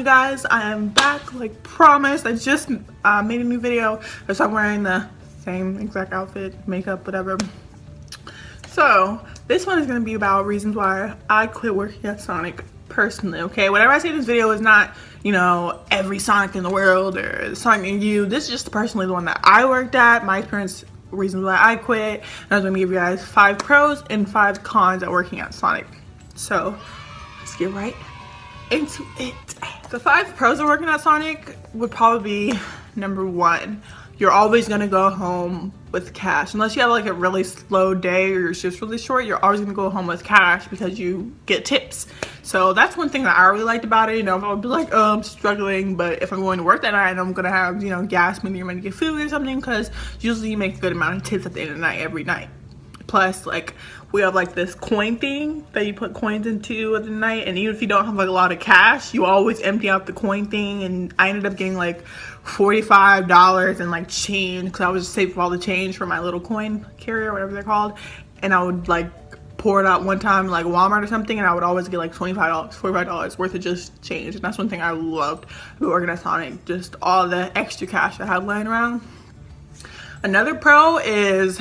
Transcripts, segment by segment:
you guys? I am back like promised. I just made a new video, so I'm wearing the same exact outfit, makeup, whatever. So this one is going to be about reasons why I quit working at Sonic personally. Okay, whatever I say in this video is not, you know, every Sonic in the world or Sonic in you. This is just personally the one that I worked at, my experience, reasons why I quit, and I was going to give you guys 5 pros and 5 cons at working at Sonic. So let's get right into it. The 5 pros of working at Sonic would probably be number 1. You're always gonna go home with cash. Unless you have like a really slow day or your shift's really short, you're always gonna go home with cash because you get tips. So that's one thing that I really liked about it. You know, if I would be like, oh, I'm struggling, but if I'm going to work that night, I'm gonna have, you know, gas money or money to get food or something, because usually you make a good amount of tips at the end of the night every night. Plus, like, we have like this coin thing that you put coins into at the night, and even if you don't have like a lot of cash, you always empty out the coin thing. And I ended up getting like $45 and like change, because I was just saving all the change for my little coin carrier, whatever they're called, and I would like pour it out one time like Walmart or something, and I would always get like $45 worth of just change. And that's one thing I loved about working at Sonic, just all the extra cash I had laying around. Another pro is,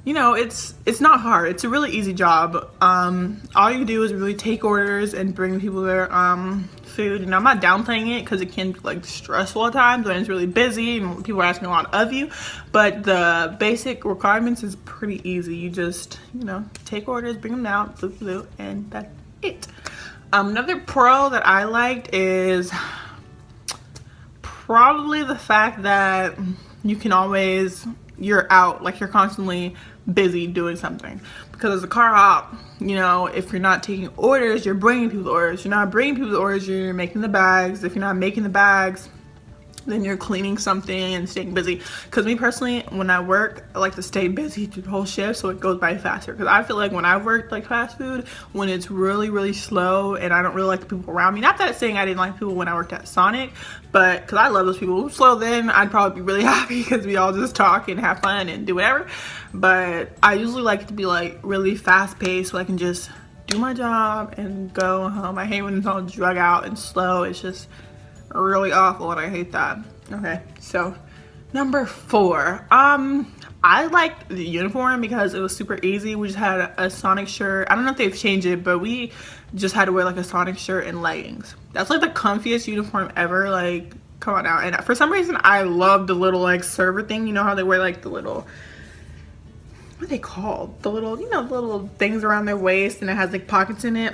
you know, it's not hard. It's a really easy job. All you do is really take orders and bring people their food. And I'm not downplaying it, because it can be like stressful at times when it's really busy and people are asking a lot of you. But the basic requirements is pretty easy. You just, you know, take orders, bring them out, and that's it. Another pro that I liked is probably the fact that you can always, you're out, like you're constantly busy doing something. Because as a car hop, you know, if you're not taking orders, you're bringing people the orders. You're not bringing people the orders, you're making the bags. If you're not making the bags, then you're cleaning something and staying busy. Because me personally, when I work, I like to stay busy through the whole shift so it goes by faster. Because I feel like when I worked like fast food, when it's really slow and I don't really like the people around me, not that saying I didn't like people when I worked at Sonic, but because I love those people. Slow, then I'd probably be really happy because we all just talk and have fun and do whatever. But I usually like it to be like really fast paced, so I can just do my job and go home. I hate when it's all drug out and slow. It's just really awful, and I hate that. Okay, so number 4, I liked the uniform because it was super easy. We just had a Sonic shirt. I don't know if they've changed it, but we just had to wear like a Sonic shirt and leggings. That's like the comfiest uniform ever. Like, come on now. And for some reason, I love the little like server thing. You know how they wear like the little, what are they called? The little, you know, the little things around their waist, and it has like pockets in it.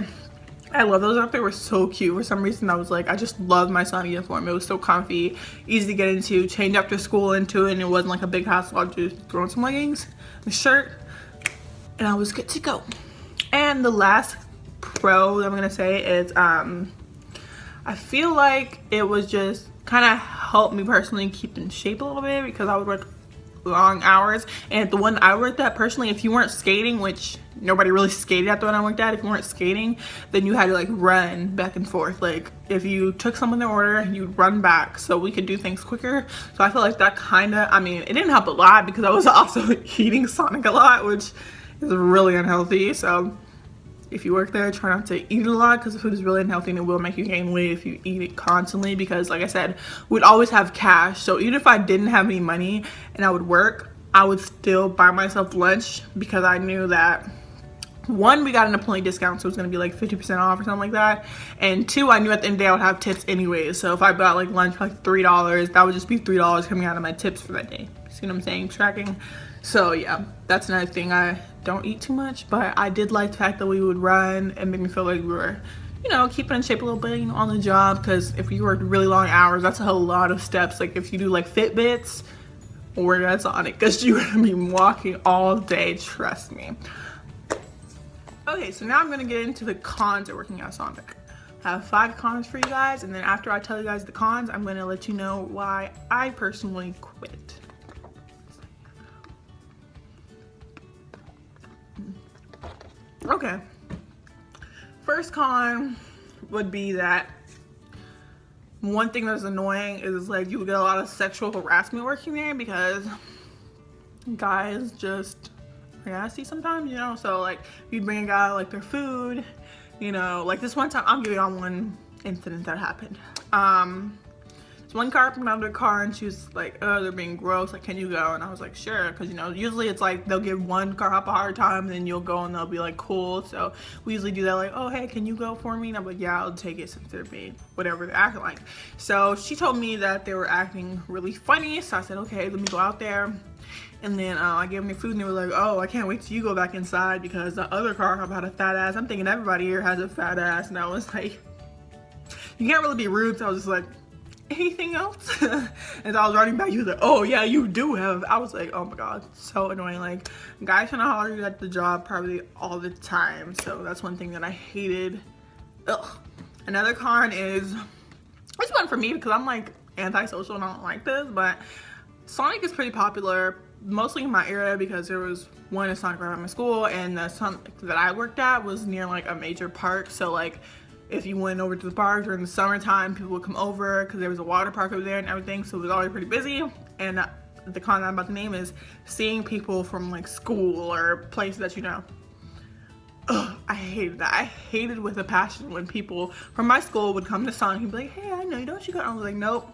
I love those. They were so cute. For some reason, I was like, I just loved my Sonic uniform. It was so comfy, easy to get into, change after school into it, and it wasn't like a big hassle. I just throw on some leggings, a shirt, and I was good to go. And the last pro that I'm gonna say is, I feel like it was just kind of helped me personally keep in shape a little bit, because I would work long hours. And the one I worked at personally, if you weren't skating, which nobody really skated at the one I worked at, if you weren't skating, then you had to like run back and forth. Like if you took someone their order, you'd run back so we could do things quicker. So I feel like that kind of, I mean, it didn't help a lot because I was also eating Sonic a lot, which is really unhealthy. So if you work there, try not to eat it a lot, because the food is really unhealthy and it will make you gain weight if you eat it constantly. Because like I said, we'd always have cash. So even if I didn't have any money and I would work, I would still buy myself lunch, because I knew that 1, we got an employee discount, so it's gonna be like 50% off or something like that. And 2, I knew at the end of the day I would have tips anyway. So if I bought like lunch for like $3, that would just be $3 coming out of my tips for that day. See what I'm saying? Tracking. So yeah, that's another thing. I don't eat too much, but I did like the fact that we would run and make me feel like we were, you know, keeping in shape a little bit, you know, on the job. Because if you work really long hours, that's a whole lot of steps. Like if you do like Fitbits, or that's on it, because you're gonna be walking all day, trust me. Okay, so now I'm gonna get into the cons of working at Sonic. I have 5 cons for you guys, and then after I tell you guys the cons, I'm gonna let you know why I personally quit. Okay, first con would be that one thing that's annoying is like you get a lot of sexual harassment working there, because guys just are nasty sometimes, you know. So like if you bring a guy like their food, you know, like this one time, I'll give y'all one incident that happened. So one car from another car, and she was like, oh, they're being gross, like, can you go? And I was like, sure, because, you know, usually it's like they'll give one car hop a hard time, and then you'll go and they'll be like, cool. So we usually do that, like, oh, hey, can you go for me? And I'm like, yeah, I'll take it since they're being whatever they're acting like. So she told me that they were acting really funny, so I said, okay, let me go out there. And then I gave them their food, and they were like, oh, I can't wait till you go back inside because the other car hop had a fat ass. I'm thinking everybody here has a fat ass. And I was like, you can't really be rude. So I was just like, anything else? And so I was running back. He was like, oh yeah, you do have. I was like, oh my god, so annoying. Like, guys trying to holler you at the job probably all the time. So that's one thing that I hated. Ugh. Another con is, this one for me because I'm like antisocial and I don't like this, but Sonic is pretty popular, mostly in my area because there was one in Sonic right at my school, and the Sonic that I worked at was near like a major park. So like, if you went over to the park during the summertime, people would come over because there was a water park over there and everything. So it was always pretty busy. And the con I'm about to name is seeing people from like school or places that you know. Ugh, I hated that. I hated with a passion when people from my school would come to Sonic and be like, hey, I know you, don't you go? I was like, nope.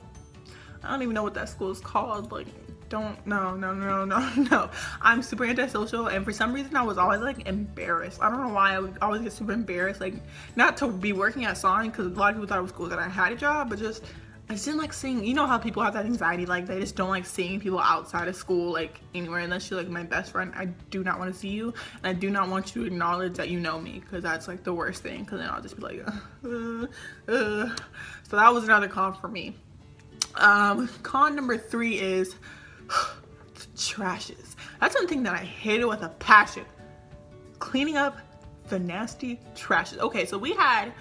I don't even know what that school is called. Like, no. I'm super antisocial, and for some reason I was always like embarrassed. I don't know why I would always get super embarrassed, like not to be working at Sonic because a lot of people thought it was cool that I had a job, but just I just didn't like seeing, you know how people have that anxiety, like they just don't like seeing people outside of school, like anywhere, unless you're like my best friend. I do not want to see you, and I do not want you to acknowledge that you know me, because that's like the worst thing, because then I'll just be like So that was another con for me. Con number 3 is trashes. That's one thing that I hated with a passion. Cleaning up the nasty trashes. Okay, so we had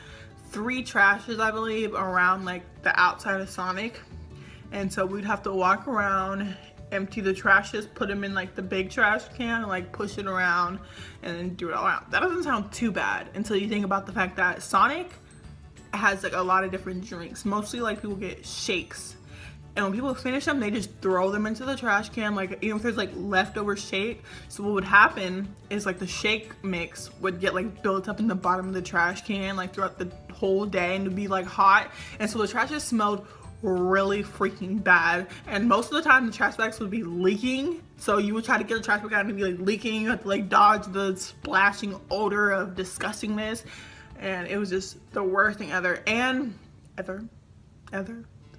3 trashes, I believe, around like the outside of Sonic. And so we'd have to walk around, empty the trashes, put them in like the big trash can, and like push it around and then do it all out. That doesn't sound too bad until you think about the fact that Sonic has like a lot of different drinks. Mostly like people get shakes. And when people finish them, they just throw them into the trash can, like even if there's like leftover shake. So what would happen is like the shake mix would get like built up in the bottom of the trash can like throughout the whole day, and it'd be like hot. And so the trash just smelled really freaking bad. And most of the time the trash bags would be leaking. So you would try to get the trash bag out and it'd be like leaking. You have to like dodge the splashing odor of disgustingness. And it was just the worst thing ever. And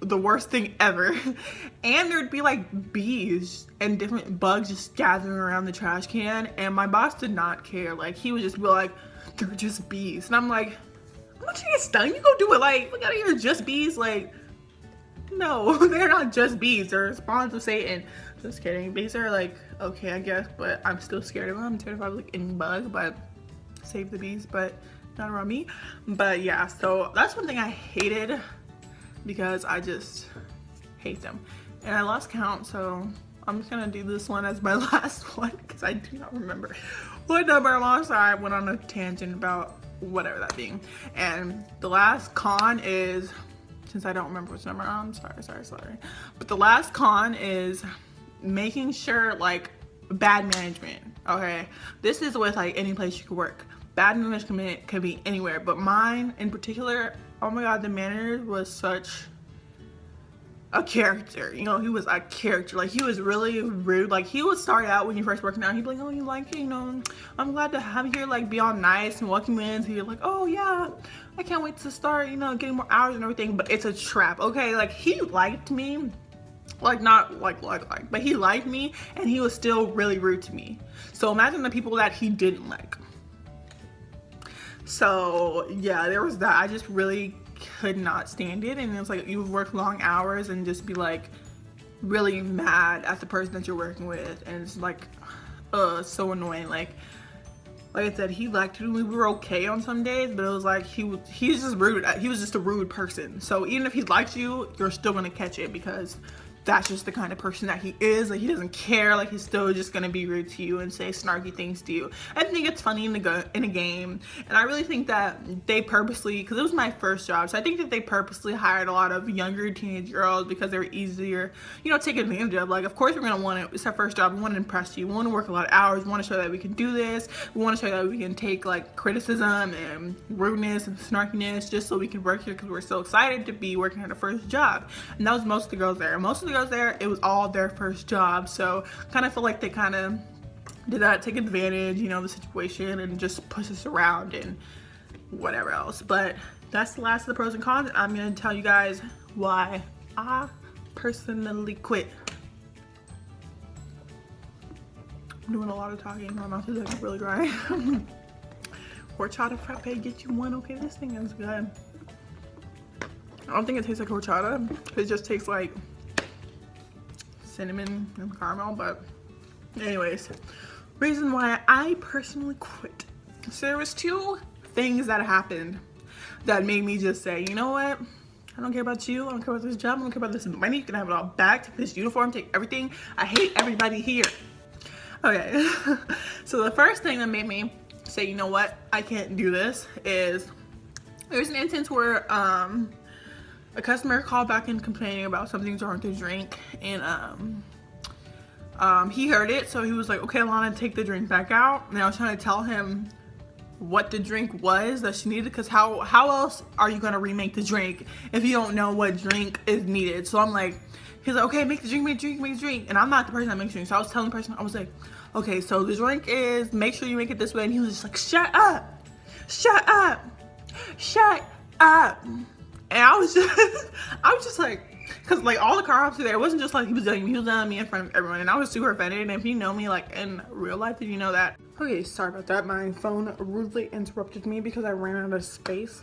the worst thing ever. And there'd be like bees and different bugs just gathering around the trash can, and my boss did not care. Like, he would just be like, they're just bees. And I'm like, I'm not gonna get stung, you go do it. Like, look out here, just bees. Like, no, they're not just bees, they're spawns of Satan. Just kidding. Bees are like, okay, I guess, but I'm still scared of them. I'm terrified of like any bug, but save the bees, but not around me. But yeah, so that's one thing I hated, because I just hate them. And I lost count, so I'm just gonna do this one as my last one because I do not remember what number I'm on. Sorry, I went on a tangent about whatever that being. And the last con is, since I don't remember which number I'm sorry. But the last con is making sure, like, bad management, okay? This is with like any place you could work. Bad management could be anywhere, but mine in particular, oh my god, the manager was such a character. You know, he was a character. Like, he was really rude. Like, he would start out when you first working out, he'd be like, oh, you like it, you know, I'm glad to have you here, like, be all nice and welcome in. So you're like, oh yeah, I can't wait to start, you know, getting more hours and everything. But it's a trap, okay? Like, he liked me, like, not like, but he liked me, and he was still really rude to me. So imagine the people that he didn't like. So yeah, there was that. I just really could not stand it. And it was like, you would work long hours and just be like really mad at the person that you're working with, and it's like so annoying. Like I said, he liked it. We were okay on some days, but it was like he's just rude. He was just a rude person. So even if he liked you, you're still gonna catch it because that's just the kind of person that he is. Like, he doesn't care. Like, he's still just gonna be rude to you and say snarky things to you. I think it's funny in a game, and I really think that they purposely, because it was my first job, so I think that they purposely hired a lot of younger teenage girls because they were easier, you know, to take advantage of. Like, of course we're gonna want it. It's our first job. We want to impress you. We want to work a lot of hours. We want to show that we can do this. We want to show that we can take like criticism and rudeness and snarkiness just so we can work here because we're so excited to be working at our first job. And that was most of the girls there. Most of the girls there, it was all their first job. So kind of feel like they kind of did that, take advantage, you know, the situation, and just push us around and whatever else. But that's the last of the pros and cons. I'm gonna tell you guys why I personally quit. I'm doing a lot of talking. My mouth is like really dry. Horchata frappe, get you one. Okay, this thing is good. I don't think it tastes like horchata. It just tastes like cinnamon and caramel. But anyways, reason why I personally quit. So there was two things that happened that made me just say, you know what? I don't care about you. I don't care about this job. I don't care about this money. You can have it all back. Take this uniform. Take everything. I hate everybody here. Okay. So the first thing that made me say, you know what? I can't do this is there's an instance where a customer called back in complaining about something wrong with his drink, and he heard it, so he was like, okay, Alana, take the drink back out. And I was trying to tell him what the drink was that she needed, because how else are you gonna remake the drink if you don't know what drink is needed? So I'm like, he's like, okay, make the drink, make the drink, make the drink. And I'm not the person that makes drinks, so I was telling the person, I was like, okay, so the drink is, make sure you make it this way. And he was just like, shut up, shut up, shut up. And I was just like, because like all the car ops were there. It wasn't just like he was yelling at me in front of everyone, and I was super offended. And if you know me like in real life, then you know that. Okay, sorry about that. My phone rudely interrupted me because I ran out of space.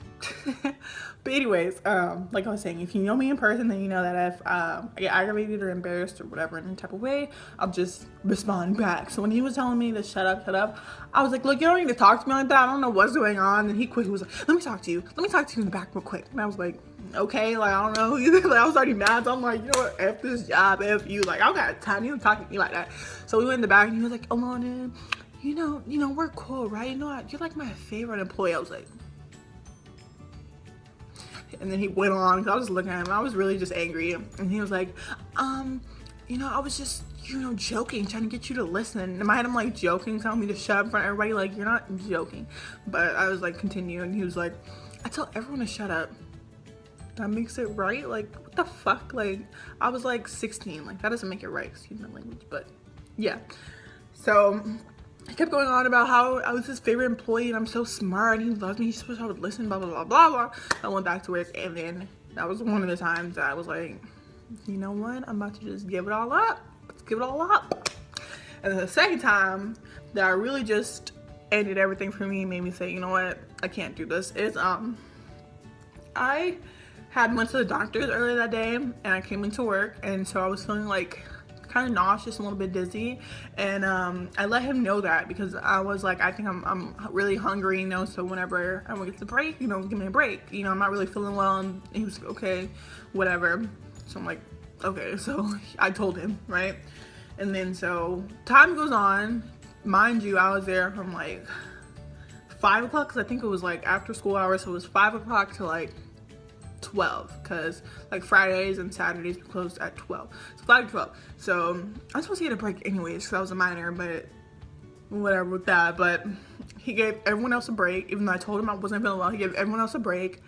But anyways, like I was saying, if you know me in person, then you know that if I get aggravated or embarrassed or whatever in any type of way, I'll just respond back. So when he was telling me to shut up, I was like, look, you don't need to talk to me like that. I don't know what's going on. And he quickly was like, let me talk to you. Let me talk to you in the back real quick. And I was like, okay, like, I don't know. Like, I was already mad. So I'm like, you know what? F this job, F you. Like, I don't got time. You don't talk to me like that. So we went in the back and he was like, Alana, you know, we're cool, right? You know, you're like my favorite employee. I was like, and then he went on, because I was looking at him. I was really just angry. And he was like, you know, I was just, you know, joking, trying to get you to listen. And in my head, I'm like joking, telling me to shut up in front of everybody. Like, you're not joking. But I was like, continue. And he was like, I tell everyone to shut up. That makes it right? Like, what the fuck? Like, I was like 16. Like, that doesn't make it right. Excuse my language. But yeah. So I kept going on about how I was his favorite employee and I'm so smart and he loved me. He supposed I would listen, blah, blah, blah, blah, blah. I went back to work, and then that was one of the times that I was like, you know what? I'm about to just give it all up. Let's give it all up. And then the second time that I really just ended everything for me, made me say, you know what? I can't do this, is I had went to the doctor's earlier that day and I came into work, and so I was feeling like kind of nauseous, a little bit dizzy, and I let him know that because I was like, I think I'm really hungry, you know, so whenever I want to get the break, you know, give me a break, you know, I'm not really feeling well. And he was like, okay, whatever. So I'm like, okay. So I told him, right? And then so time goes on, mind you, I was there from like 5 o'clock, because I think it was like after school hours, so it was 5 o'clock to like 12, because like Fridays and Saturdays we closed at 12, so 5 to 12. So I was supposed to get a break anyways because I was a minor, but whatever with that. But he gave everyone else a break, even though I told him I wasn't feeling well. He gave everyone else a break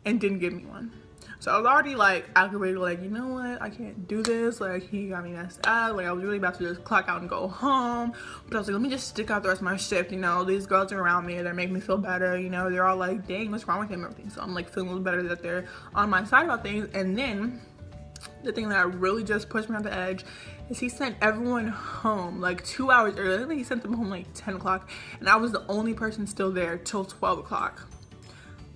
and didn't give me one. So I was already like aggravated, like, you know what, I can't do this. Like, he got me messed up. Like, I was really about to just clock out and go home, but I was like, let me just stick out the rest of my shift. You know, these girls are around me, they're making me feel better. You know, they're all like, dang, what's wrong with him and everything. So I'm like feeling a little better that they're on my side about things. And then the thing that really just pushed me on the edge is he sent everyone home like 2 hours early. I think he sent them home like 10 o'clock, and I was the only person still there till 12 o'clock.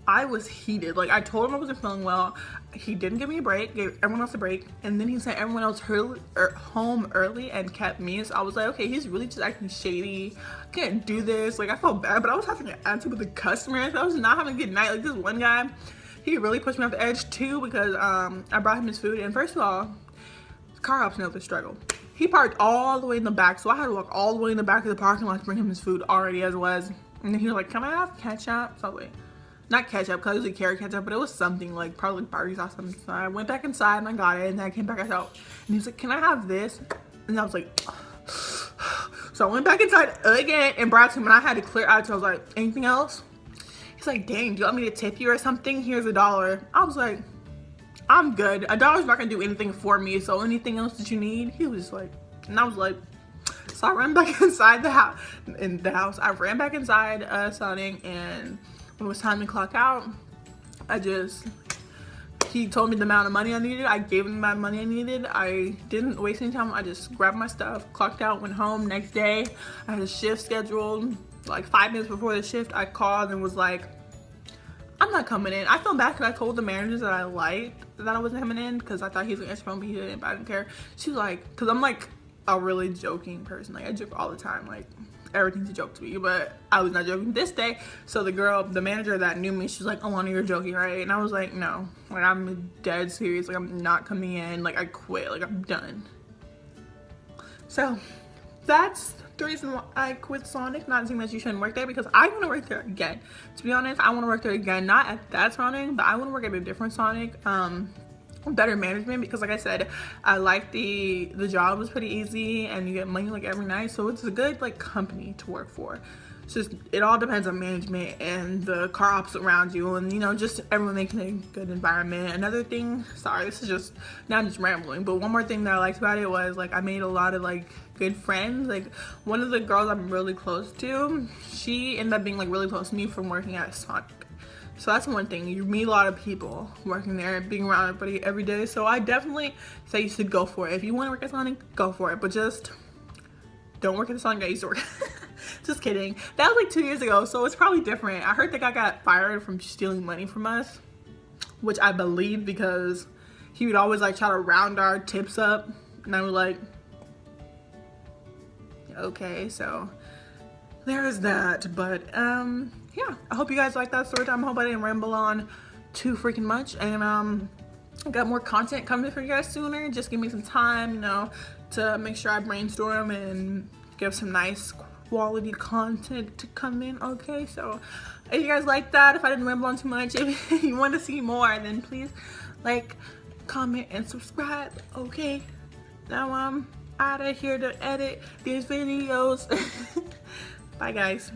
I was heated. Like, I told him I wasn't feeling well. He didn't give me a break, gave everyone else a break, and then he sent everyone else home early and kept me. So I was like, okay, he's really just acting shady. I can't do this. Like, I felt bad, but I was having an attitude with the customers. I was not having a good night. Like, this one guy, he really pushed me off the edge too, because I brought him his food, and first of all, Car hop's another struggle. He parked all the way in the back, so I had to walk all the way in the back of the parking lot to bring him his food already as was. And then he was like, can I have ketchup? So I was like, not ketchup, because I usually carry ketchup, but it was something like probably barbecue sauce or something. So I went back inside and I got it, and then I came back out. And he was like, can I have this? And I was like, so I went back inside again and brought it to him, and I had to clear out. So I was like, anything else? He's like, dang, do you want me to tip you or something? Here's $1. I was like, I'm good. $1's not gonna do anything for me, so anything else that you need? He was like, and I was like, so I ran back inside the house. I ran back inside Sonic, and when it was time to clock out, he told me the amount of money I needed. I gave him the amount of money I needed. I didn't waste any time. I just grabbed my stuff, clocked out, went home. Next day, I had a shift scheduled. Like 5 minutes before the shift, I called and was like, I'm not coming in. I felt bad because I told the managers that I liked that I wasn't coming in because I thought he was gonna answer phone, but he didn't, but I didn't care. She was like, because I'm like a really joking person. Like I joke all the time. Like everything's a joke to me, but I was not joking this day. So the manager that knew me, she's like, Alana, you're joking, right? And I was like, no, like I'm dead serious. Like I'm not coming in. Like I quit. Like I'm done. So that's the reason why I quit Sonic. Not saying that you shouldn't work there, because I want to work there again. To be honest, I want to work there again, not at that Sonic, but I want to work at a different Sonic. Better management, because like I said, I like the job was pretty easy and you get money like every night, so it's a good like company to work for. It's just, it all depends on management and the car ops around you, and you know, just everyone making a good environment. Another thing, sorry, this is just, now I'm just rambling, but one more thing that I liked about it was like I made a lot of like good friends. Like one of the girls I'm really close to, she ended up being like really close to me from working at Sonic. So that's one thing, you meet a lot of people working there, being around everybody every day. So I definitely say you should go for it. If you want to work at Sonic, go for it, but just don't work at the Sonic I used to work. Just kidding. That was like 2 years ago, so it's probably different. I heard the guy got fired from stealing money from us, which I believe, because he would always like try to round our tips up, and I was like, okay, so there's that. But yeah, I hope you guys like that story time. I hope I didn't ramble on too freaking much, and I got more content coming for you guys sooner. Just give me some time, you know, to make sure I brainstorm and give some nice quality content to come in. Okay, so if you guys like that, if I didn't ramble on too much, if you want to see more, then please like, comment, and subscribe. Okay, now I'm out of here to edit these videos. Bye guys.